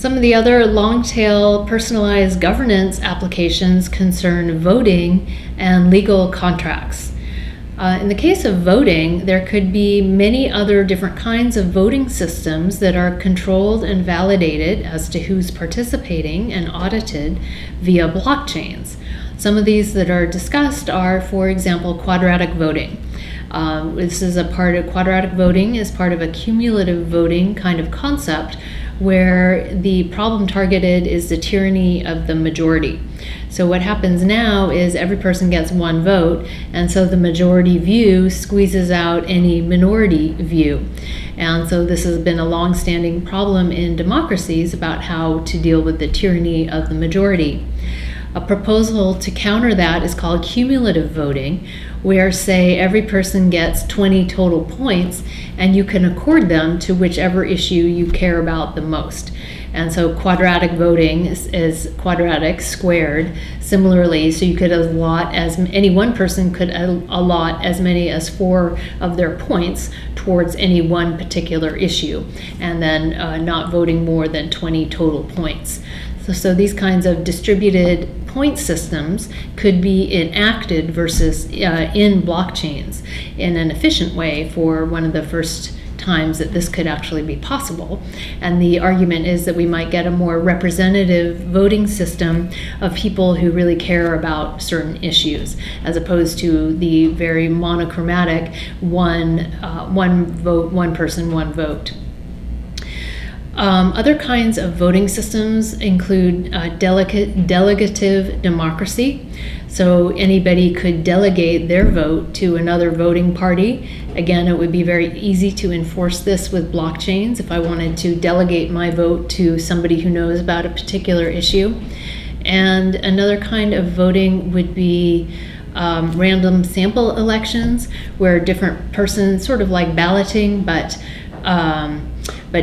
Some of the other long-tail personalized governance applications concern voting and legal contracts. In the case of voting, there could be many other different kinds of voting systems that are controlled and validated as to who's participating and audited via blockchains. Some of these that are discussed are, for example, quadratic voting. This is a part of quadratic voting is part of a cumulative voting kind of concept where the problem targeted is the tyranny of the majority. So what happens now is every person gets one vote, and so the majority view squeezes out any minority view. And so this has been a long-standing problem in democracies about how to deal with the tyranny of the majority. A proposal to counter that is called cumulative voting, where, say, every person gets 20 total points and you can accord them to whichever issue you care about the most. And so quadratic voting is quadratic squared. Similarly, so you could allot any one person could allot as many as 4 of their points towards any one particular issue, and then not voting more than 20 total points. So these kinds of distributed point systems could be enacted versus in blockchains in an efficient way for one of the first times that this could actually be possible. And the argument is that we might get a more representative voting system of people who really care about certain issues, as opposed to the very monochromatic one vote, one person, one vote. Other kinds of voting systems include delegative democracy. So anybody could delegate their vote to another voting party. Again, it would be very easy to enforce this with blockchains if I wanted to delegate my vote to somebody who knows about a particular issue. And another kind of voting would be random sample elections, where different persons, sort of like balloting, but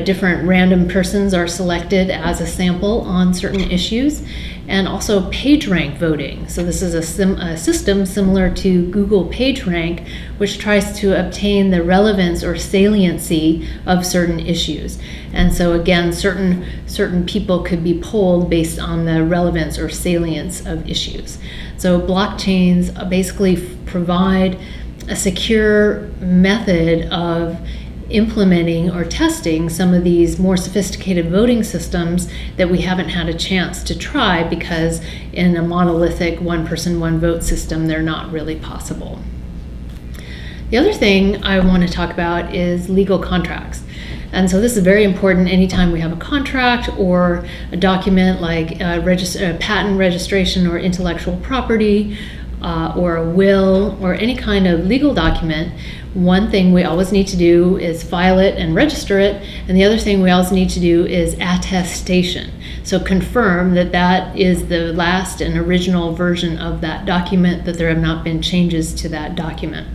different random persons are selected as a sample on certain issues. And also PageRank voting. So this is a system similar to Google PageRank, which tries to obtain the relevance or saliency of certain issues. And so again, certain people could be polled based on the relevance or salience of issues. So blockchains basically provide a secure method of implementing or testing some of these more sophisticated voting systems that we haven't had a chance to try, because in a monolithic one person, one vote system, they're not really possible. The other thing I want to talk about is legal contracts. And so this is very important anytime we have a contract or a document like a patent registration or intellectual property, or a will, or any kind of legal document. One thing we always need to do is file it and register it, and the other thing we always need to do is attestation. So confirm that that is the last and original version of that document, that there have not been changes to that document.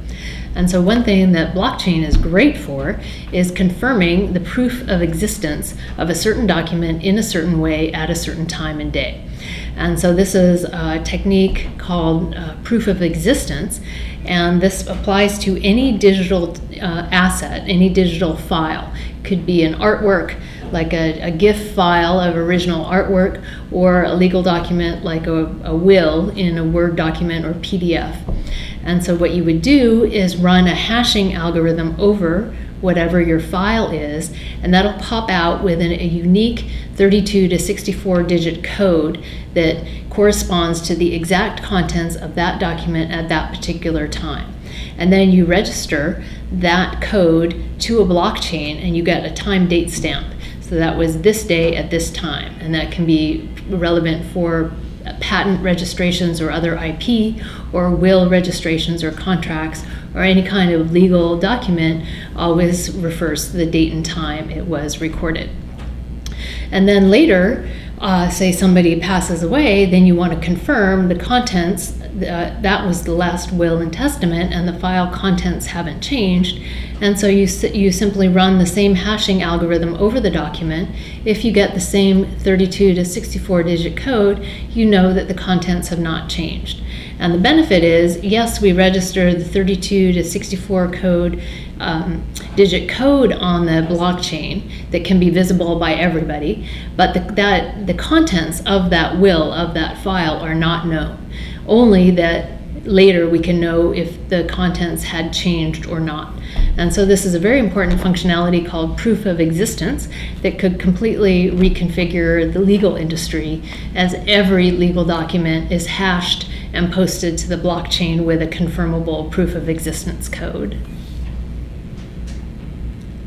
And so one thing that blockchain is great for is confirming the proof of existence of a certain document in a certain way at a certain time and day. And so this is a technique called proof of existence, and this applies to any digital asset, any digital file. It could be an artwork, like a GIF file of original artwork, or a legal document like a will in a Word document or PDF. And so what you would do is run a hashing algorithm over whatever your file is, and that'll pop out with a unique 32 to 64 digit code that corresponds to the exact contents of that document at that particular time. And then you register that code to a blockchain and you get a time date stamp. So that was this day at this time, and that can be relevant for patent registrations or other IP, or will registrations or contracts, or any kind of legal document always refers to the date and time it was recorded. And then later, say somebody passes away, then you want to confirm the contents that was the last will and testament, and the file contents haven't changed. And so you simply run the same hashing algorithm over the document. If you get the same 32 to 64 digit code, you know that the contents have not changed. And the benefit is, yes, we register the 32 to 64 digit code on the blockchain that can be visible by everybody, but the contents of that will, of that file, are not known. Only that later we can know if the contents had changed or not. And so this is a very important functionality called proof of existence that could completely reconfigure the legal industry, as every legal document is hashed and posted to the blockchain with a confirmable proof of existence code.